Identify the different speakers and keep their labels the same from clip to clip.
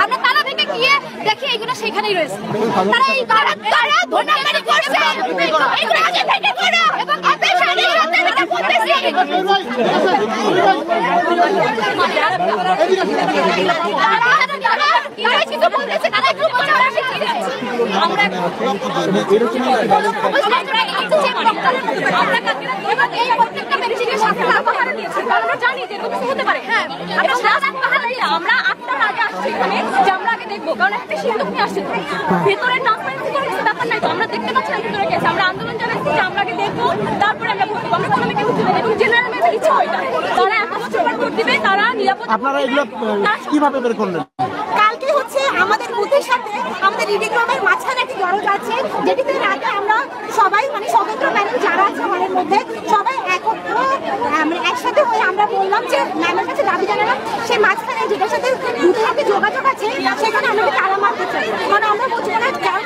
Speaker 1: আমরা তালা ভেঙে গিয়ে দেখি এইগুলো সেখানেই রয়েছে। আমরা জানি যে হতে পারে, হ্যাঁ আমরা 8টার আগে আসছি এখানে যে আমরা আগে দেখবো, কারণ একটা সিন্ধুক নিয়ে আসছে ভেতরে ট্রান্সপারেন্সি করে কিছু ব্যাপার নাই তো আমরা দেখতে পাচ্ছি না ভেতরে গেছে। আমরা আন্দোলন জানাচ্ছি যে আমরা আগে দেখবো তারপরে আমরা ভোট দেবো। আমরা কোনো কেউ চলে এবং জেনারেল মেয়েদের ইচ্ছা হয় না, তারা এত বছর পর ভোট দিবে, তারা নিরাপদ।
Speaker 2: আপনারা এগুলো কিভাবে বের করলেন?
Speaker 3: কালকে হচ্ছে আমাদের বুথের সাথে আমাদের রিডিং রুমের মাঝখানে একটি দরজ আছে, যেটিতে রাতে আমরা সবাই মানে স্বতন্ত্র প্যানেল যারা আছে আমাদের মধ্যে সবাই একসাথে হয়ে আমরা বললাম যে ম্যামের কাছে দাবি জানালাম সেই মাঝখানে যেটার সাথে বুথের সাথে যোগাযোগ আছে সেখানে আমাকে তালা মারতে চাই, কারণ আমরা বলছি না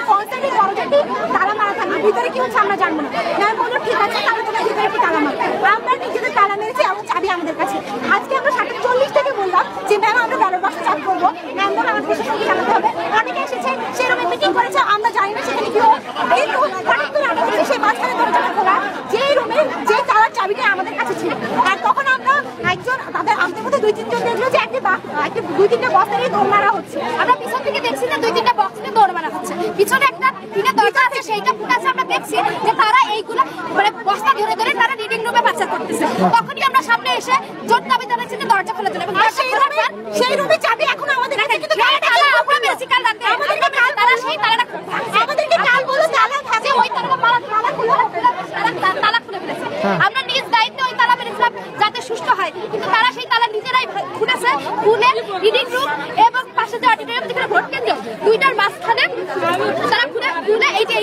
Speaker 3: কনসার্টের দরজাটি তালা মারা থাকবে, ভিতরে কি হচ্ছে আমরা জানবো না। ম্যাম বললো ঠিক আছে, তাহলে তোমার ভিতরে একটি তালা মারতে। আমরা নিজেদের তালা মেরেছি এবং চাবি আমাদের কাছে। আজকে আমরা 7:40 থেকে বললাম যে ম্যাম আমরা ব্যালট বাক্স চাপ করবো, ম্যাম বলে আমাদের কিছু সঙ্গে জানাতে হবে। অনেকে এসেছে সেরকম মিটিং করেছে, আমরা জানি না সেখানে কি হোক, কিন্তু হঠাৎ করে আমরা দেখি সেই মাঝখানে দরজাটা খোলা, যে রুমের যে তালার চাবিটা আমাদের কাছে ছিল। আর তখন আমরা একজন তাদের আমাদের মধ্যে 2-3 জন দেখলো যে একটি 2-3টা বক্সেরই দৌড় মারা হচ্ছে। আমরা পিছন থেকে দেখছি যে 2-3টা বক্সে দৌড় মারা হচ্ছে, পিছনে একটা টিনের দরজা আছে সেইটা ফুটাছে। আমরা দেখছি যে তারা এইগুলো মানে বস্তা ধরে ধরে তারা রিডিং রুমে পাচার করতেছে। তখনই আমরা সামনে এসে জোর দাবি জানাচ্ছি যে দরজা খোলা যাবে, এবং সেই রুমে চাবি এখন আমাদের কাছে, কিন্তু আমরা বেশি কাল রাতে তারা সেই তালাটা আমাদেরকে কাল বলে তালা থাকে ওই তালাটা তালা খুলে ফেলেছে। আমরা নিজ দায়িত্বে ওই তালা মেরেছিলাম যাতে সুস্থ হয়, কিন্তু তারা সেই তালা নিজেরাই খুলেছে, খুলে রিডিং রুম এবং পাশে যে অডিটোরিয়াম যেখানে ভোট কেন্দ্র দুইটার মাঝখানে তারা খুলে এই যে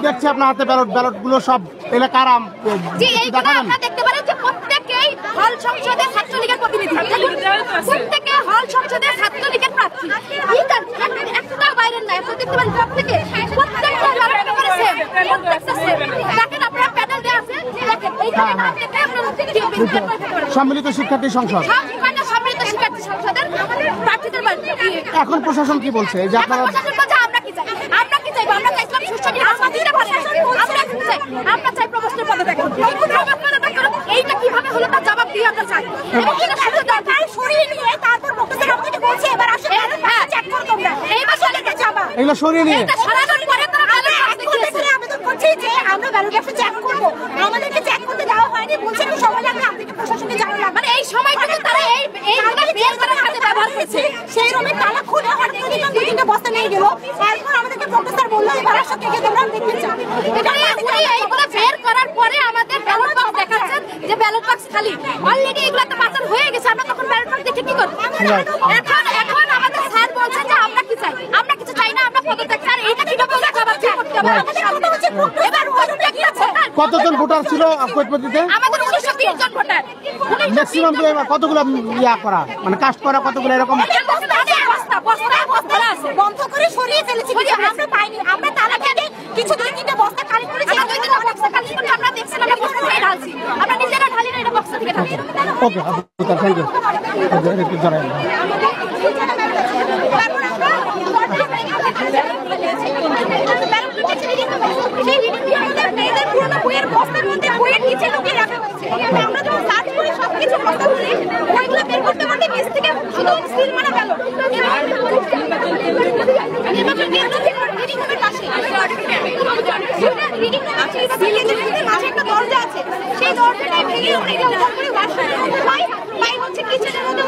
Speaker 2: দেখছি আপনার হাতে ব্যালট গুলো সব এলাকার
Speaker 3: আমরা দেখতে পারেন যে প্রত্যেকেই হল সংসদে ছাত্রলীগের প্রতিনিধি, প্রত্যেকে হল সংসদে ছাত্রলীগের প্রার্থী, একটা বাইরের নাই। আপনি দেখতে পারেন প্রত্যেকে
Speaker 2: সম্মিলিত শিক্ষার্থী সংসদ,
Speaker 3: সম্মিলিত শিক্ষার্থী সংসদের প্রার্থীদের
Speaker 2: এখন প্রশাসন কি বলছে? যে আপনারা
Speaker 3: আমরা কি চাই? আমরা কি চাইবো? আমরা চাইছিলাম সুষ্ঠু নির্বাচন, আমরা চাই প্রবেশের পদত্যাগ। এইটা কিভাবে হলো তার জবাব দিয়ে আমরা চাই, এবং এটা শুধু দরকার সরিয়ে নিয়ে তারপর প্রফেসর আমাদেরকে বলছে এবার আসলে চেক করো তোমরা এই মাসে যাবা,
Speaker 2: এগুলো সরিয়ে নিয়ে
Speaker 3: এটা সরানোর পরে তারা আবেদন করছে যে আমরা ব্যালট বাক্স চেক করব। আমাদেরকে চেক করতে দেওয়া হয়নি, বলছে কি সময় লাগবে, আমাদেরকে প্রশাসনে জানানো লাগবে। মানে এই সময়টুকু তারা এই বের করার কাজে ব্যবহার করেছে। সেই রুমে তালা খুলে হঠাৎ করে 2-3টা বস্তা নিয়ে গেল। এরপর আমাদেরকে প্রফেসর বললো এবার আসো থেকে তোমরা দেখতে চাও। এটা এইগুলো বের করার পরে আমাদের ব্যালট বাক্স দেখাচ্ছেন যে ব্যালট বাক্স খালি, অলরেডি এগুলো তো পাচার হয়ে গেছে। আমরা তখন ব্যালট বাক্স দেখে কি করব? এখন আমাদের স্যার বলছেন যে আমরা কি চাই? আমরা কিছু চাই না, আমরা পদত্যাগ চাই। এইটা কিভাবে জবাব করতে হবে? আমাদের হচ্ছে এবার পদত্যাগ কি আছে?
Speaker 2: কতজন ভোটার ছিল কৈতপতিতে?
Speaker 3: আমাদের 1920 জন ভোটার।
Speaker 2: ম্যাক্সিমাম কতগুলো করা মানে কাস্ট করা কতগুলো এরকম
Speaker 3: বস্তা আছে বন্ধ করে সরিয়ে ফেলেছি, আমরা পাইনি। আমরা তালা থেকে কিছু 2-3টা বস্তা কালেক্ট করেছি, 2-3টা বস্তা কালেক্ট করে আমরা দেখছেন আমরা বস্তা থেকে ঢালছি, আমরা নিজেরা ঢালি না, এটা বস্তা থেকে ঢালছি।
Speaker 2: Okay thank you.
Speaker 3: আমরা যখন সার্চ করে সবকিছু বস্তা খুলে ওইগুলো বের করতে করতে নিচ থেকে শুধু সিল মারা গেল। দরজা আছে, সেই দরজাটা ভেঙে হচ্ছে কিচেনের মধ্যে